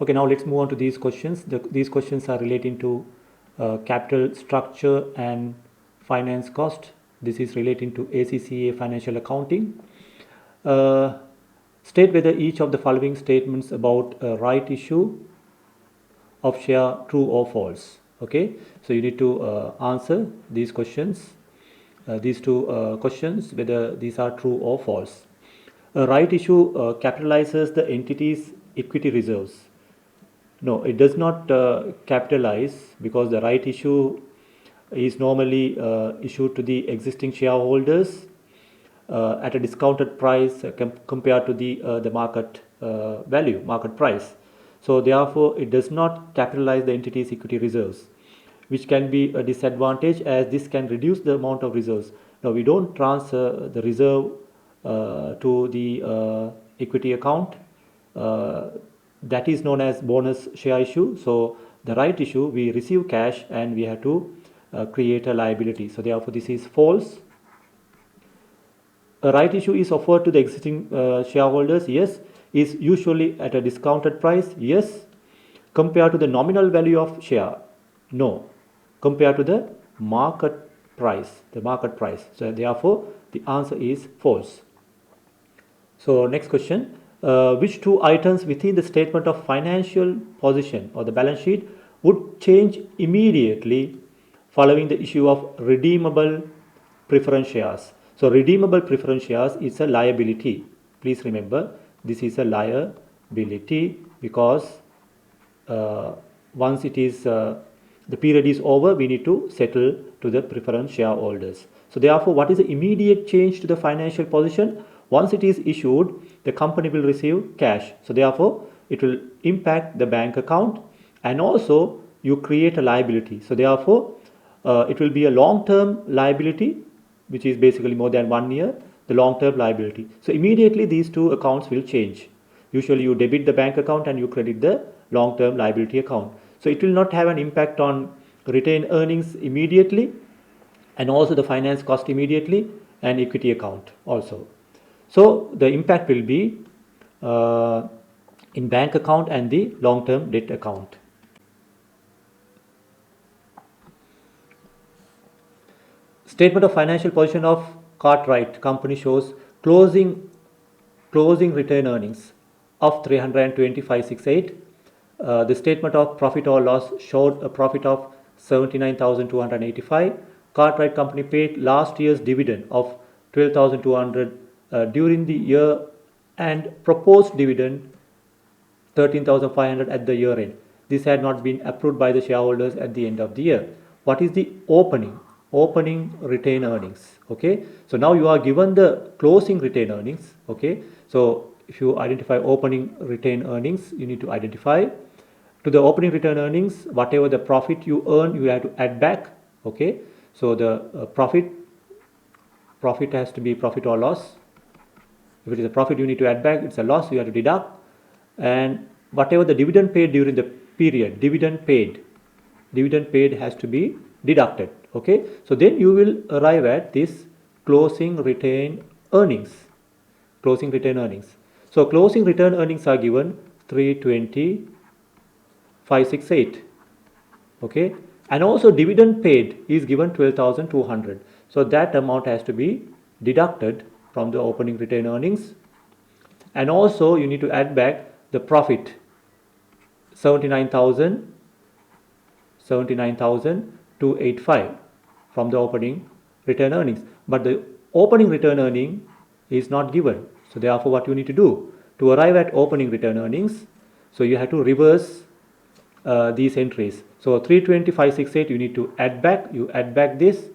Okay, now let's move on to these questions. These questions are relating to capital structure and finance cost. This is relating to ACCA financial accounting. Uh, State whether each of the following statements about a right issue of share true or false. Okay, so you need to answer these questions, these two questions, whether these are true or false. A right issue capitalizes the entity's equity reserves. No, it does not capitalize, because the right issue is normally issued to the existing shareholders at a discounted price compared to the market value, market price. So therefore, it does not capitalize the entity's equity reserves, which can be a disadvantage, as this can reduce the amount of reserves. Now, we don't transfer the reserve to the equity account. That is known as bonus share issue. So the right issue, we receive cash and we have to create a liability. So therefore, this is false. A right issue is offered to the existing shareholders. Yes. Is usually at a discounted price. Yes. Compared to the nominal value of share. No. Compared to the market price. The market price. So therefore, the answer is false. So next question. Which two items within the statement of financial position or the balance sheet would change immediately following the issue of redeemable preference shares? So redeemable preference shares is a liability. Please remember, this is a liability, because once it is the period is over, we need to settle to the preference shareholders. So therefore, what is the immediate change to the financial position? Once it is issued, the company will receive cash. So therefore, it will impact the bank account, and also you create a liability. So therefore, it will be a long-term liability, which is basically more than 1 year, the long-term liability. So immediately these two accounts will change. Usually you debit the bank account and you credit the long-term liability account. So it will not have an impact on retained earnings immediately, and also the finance cost immediately, and equity account also. So the impact will be in bank account and the long-term debt account. Statement of financial position of Cartwright Company shows closing retained earnings of 325,680. The statement of profit or loss showed a profit of 79,285. Cartwright Company paid last year's dividend of 12,200 during the year, and proposed dividend 13,500 at the year end. This had not been approved by the shareholders at the end of the year. What is the opening retained earnings? Okay, so now you are given the closing retained earnings. Okay, so if you identify opening retained earnings, you need to identify to the opening retained earnings whatever the profit you earn, you have to add back. Okay, so the profit has to be profit or loss. If it is a profit, you need to add back. It's a loss, you have to deduct. And whatever the dividend paid during the period, dividend paid has to be deducted. Okay, so then you will arrive at this closing retained earnings. So closing retained earnings are given 320,568. Okay, and also dividend paid is given 12,200. So that amount has to be deducted from the opening retained earnings, and also you need to add back the profit 79,285 from the opening retained earnings. But the opening retained earning is not given. So therefore, what you need to do to arrive at opening retained earnings, so you have to reverse these entries. So 320,568 you need to add back. You add back this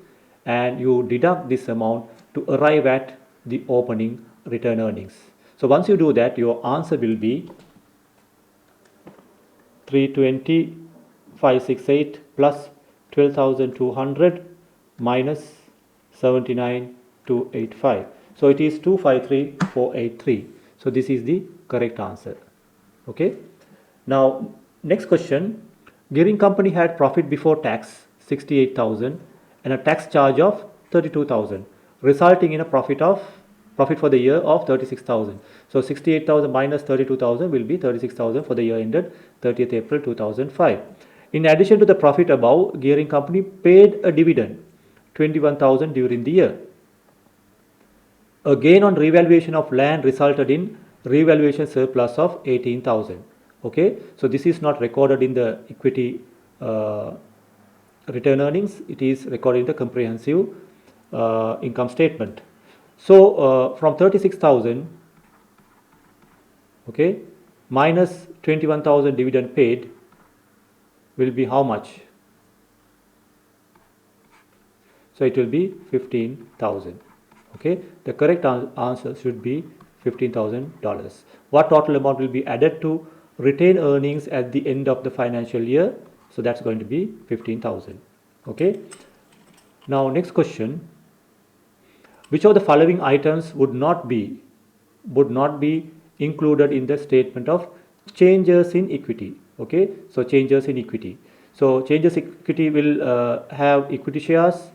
and you deduct this amount to arrive at the opening retained earnings. So once you do that, your answer will be 320,568 plus 12,200 minus 79,285. So it is 253,483. So this is the correct answer. Okay. Now next question. Gearing company had profit before tax 68,000 and a tax charge of 32,000, resulting in a profit of profit for the year of 36,000. So 68,000 minus 32,000 will be 36,000 for the year ended 30th April 2005. In addition to the profit above, gearing company paid a dividend 21,000 during the year. A gain on revaluation of land resulted in revaluation surplus of 18,000. Okay, so this is not recorded in the equity return earnings. It is recorded in the comprehensive income statement. So from 36,000, okay, minus 21,000 dividend paid will be how much? So it will be 15,000. Okay, the correct answer should be $15,000. What total amount will be added to retained earnings at the end of the financial year? So that's going to be 15,000. Okay. Now next question. Which of the following items would not be included in the statement of changes in equity? Okay. So changes in equity. So changes in equity will have equity shares.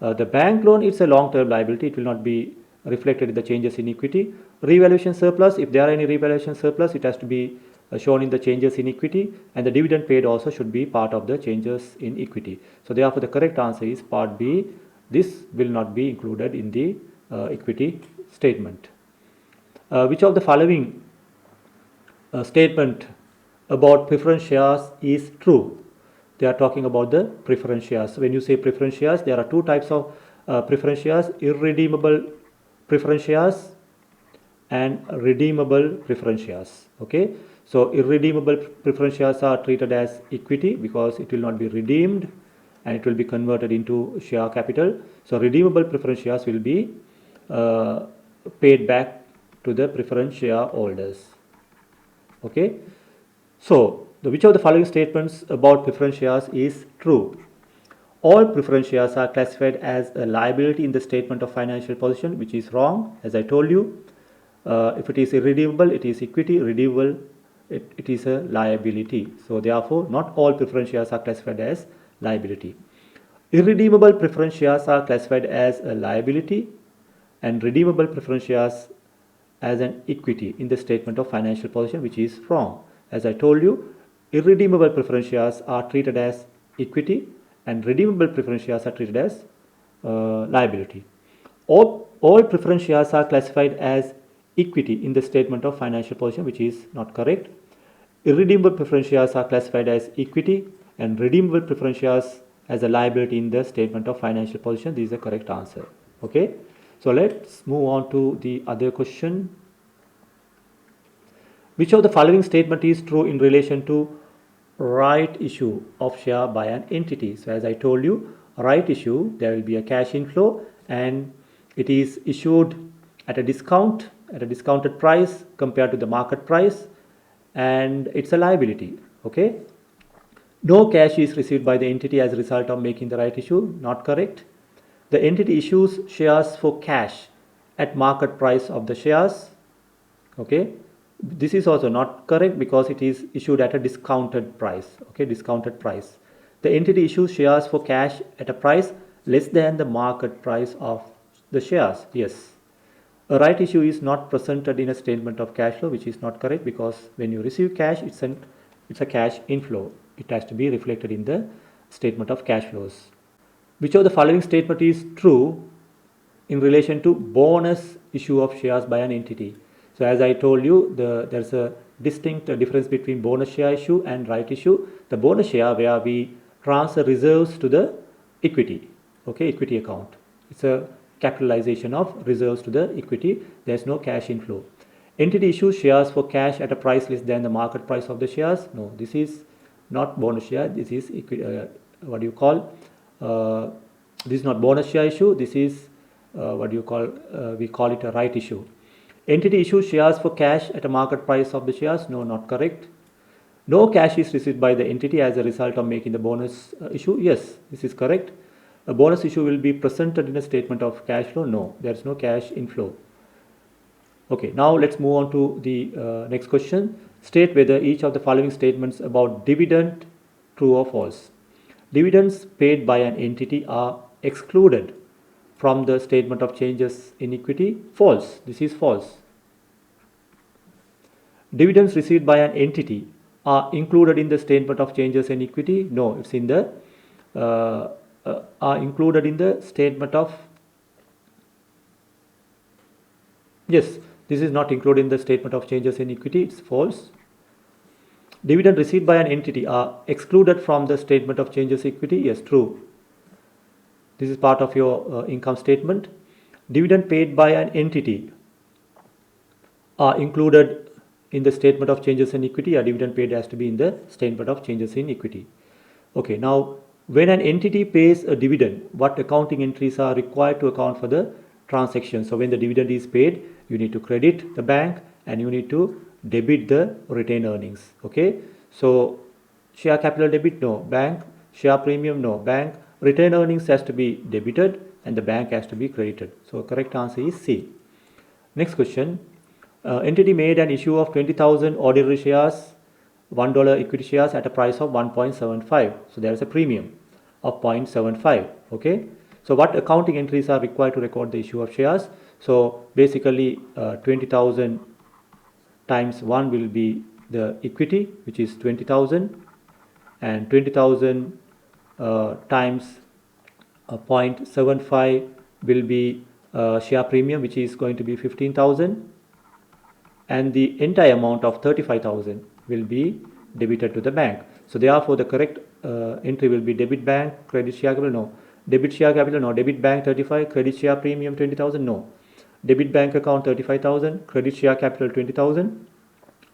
The bank loan is a long-term liability. It will not be reflected in the changes in equity. Revaluation surplus, if there are any revaluation surplus, it has to be shown in the changes in equity, and the dividend paid also should be part of the changes in equity. So therefore the correct answer is part B. This will not be included in the equity statement. Which of the following statement about preference shares is true? They are talking about the preference shares. When you say preference shares, there are two types of preference shares: irredeemable preference shares and redeemable preference shares. Okay, so irredeemable preference shares are treated as equity because it will not be redeemed and it will be converted into share capital. So redeemable preference shares will be paid back to the preference shareholders. Okay, so which of the following statements about preference shares is true? All preference shares are classified as a liability in the statement of financial position, which is wrong. As I told you, if it is irredeemable, it is equity. Redeemable, it is a liability. So therefore, not all preference shares are classified as liability. Irredeemable preference shares are classified as a liability, and redeemable preference shares as an equity in the statement of financial position, which is wrong. As I told you, irredeemable preference shares are treated as equity and redeemable preference shares are treated as liability. All preference shares are classified as equity in the statement of financial position, which is not correct. Irredeemable preference shares are classified as equity and redeemable preference shares as a liability in the statement of financial position. This is the correct answer. Okay, so let's move on to the other question. Which of the following statement is true in relation to right issue of share by an entity? So as I told you, right issue, there will be a cash inflow and it is issued at a discounted price compared to the market price, and it's a liability. Okay, no cash is received by the entity as a result of making the right issue. Not correct. The entity issues shares for cash at market price of the shares. Okay, this is also not correct because it is issued at a discounted price. Okay, discounted price. The entity issues shares for cash at a price less than the market price of the shares. Yes. A right issue is not presented in a statement of cash flow, which is not correct because when you receive cash, it's a cash inflow. It has to be reflected in the statement of cash flows. Which of the following statement is true in relation to bonus issue of shares by an entity? So as I told you, there's a distinct difference between bonus share issue and right issue. The bonus share where we transfer reserves to the equity, okay, equity account. It's a capitalization of reserves to the equity. There's no cash inflow. Entity issues shares for cash at a price less than the market price of the shares. No, this is not bonus share. This is what do you call? This is not bonus share issue. This is what do you call? We call it a right issue. Entity issues shares for cash at a market price of the shares. No, not correct. No cash is received by the entity as a result of making the bonus issue. Yes, this is correct. A bonus issue will be presented in a statement of cash flow. No, there is no cash inflow. Okay, now let's move on to the next question. State whether each of the following statements about dividend true or false. Dividends paid by an entity are excluded from the statement of changes in equity? False. This is false. Dividends received by an entity are included in the statement of changes in equity? No, it's in the are included in the statement of, yes, this is not included in the statement of changes in equity. It's false. Dividend received by an entity are excluded from the statement of changes in equity? Yes, true. This is part of your income statement. Dividend paid by an entity are included in the statement of changes in equity. A dividend paid has to be in the statement of changes in equity. Okay, now when an entity pays a dividend, what accounting entries are required to account for the transaction? So when the dividend is paid, you need to credit the bank and you need to debit the retained earnings. Okay, so share capital debit, no. Bank. Share premium, no. Bank. Retained earnings has to be debited and the bank has to be credited. So correct answer is C. Next question. Entity made an issue of 20,000 ordinary shares, $1 equity shares at a price of 1.75. So there is a premium of 0.75. Okay. So what accounting entries are required to record the issue of shares? So basically 20,000 times 1 will be the equity, which is 20,000, and 20,000 times 0.75 will be share premium, which is going to be 15,000, and the entire amount of 35,000 will be debited to the bank. So therefore the correct entry will be debit bank, credit share capital, no. Debit share capital, no. Debit bank 35, credit share premium 20,000, no. Debit bank account 35,000, credit share capital 20,000,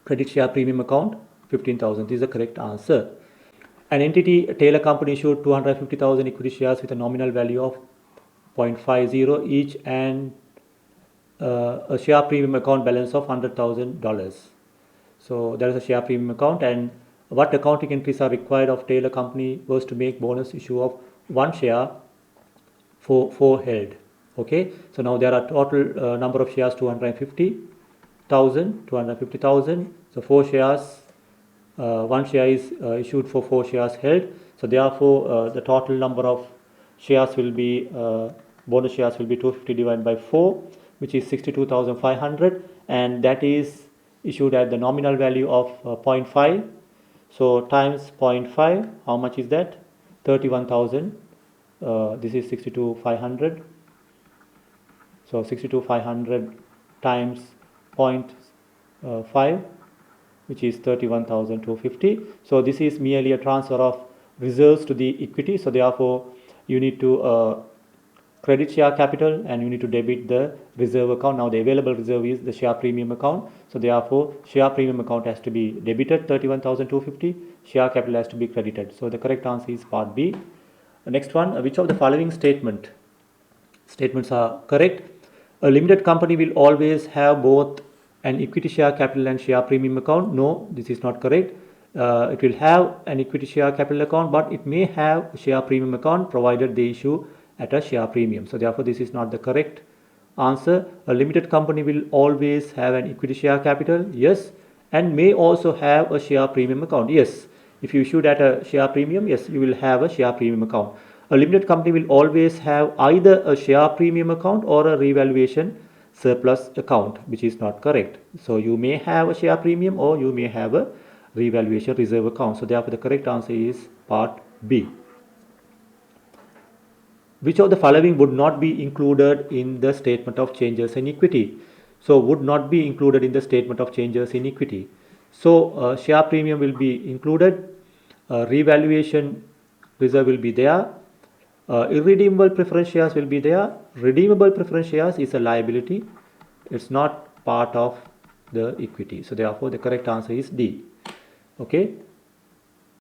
credit share premium account 15,000. This is the correct answer. An entity, Taylor Company, issued 250,000 equity shares with a nominal value of 0.50 each and a share premium account balance of $100,000. So there is a share premium account, and what accounting entries are required of Taylor Company was to make bonus issue of 1 share for held. Okay, so now there are total number of shares 250,000. So 4 shares, 1 share is issued for 4 shares held. So therefore the total number of shares will be bonus shares will be 250 divided by 4, which is 62,500, and that is issued at the nominal value of 0.5. So times 0.5, how much is that? 31,000. This is 62,500. So 62,500 times 0.5, which is 31,250. So this is merely a transfer of reserves to the equity. So therefore you need to credit share capital and you need to debit the reserve account. Now the available reserve is the share premium account. So therefore share premium account has to be debited 31,250. Share capital has to be credited. So the correct answer is part B. The next one, which of the following statements are correct? A limited company will always have both an equity share capital and share premium account. No, this is not correct. It will have an equity share capital account, but it may have a share premium account provided they issue at a share premium. So therefore this is not the correct answer. A limited company will always have an equity share capital, yes, and may also have a share premium account. Yes, if you issued at a share premium, yes, you will have a share premium account. A limited company will always have either a share premium account or a revaluation surplus account, which is not correct. So you may have a share premium or you may have a revaluation reserve account. So therefore the correct answer is part B. Which of the following would not be included in the statement of changes in equity? So would not be included in the statement of changes in equity. So share premium will be included, revaluation reserve will be there, irredeemable preference shares will be there. Redeemable preference shares is a liability. It's not part of the equity. So therefore the correct answer is D. Okay.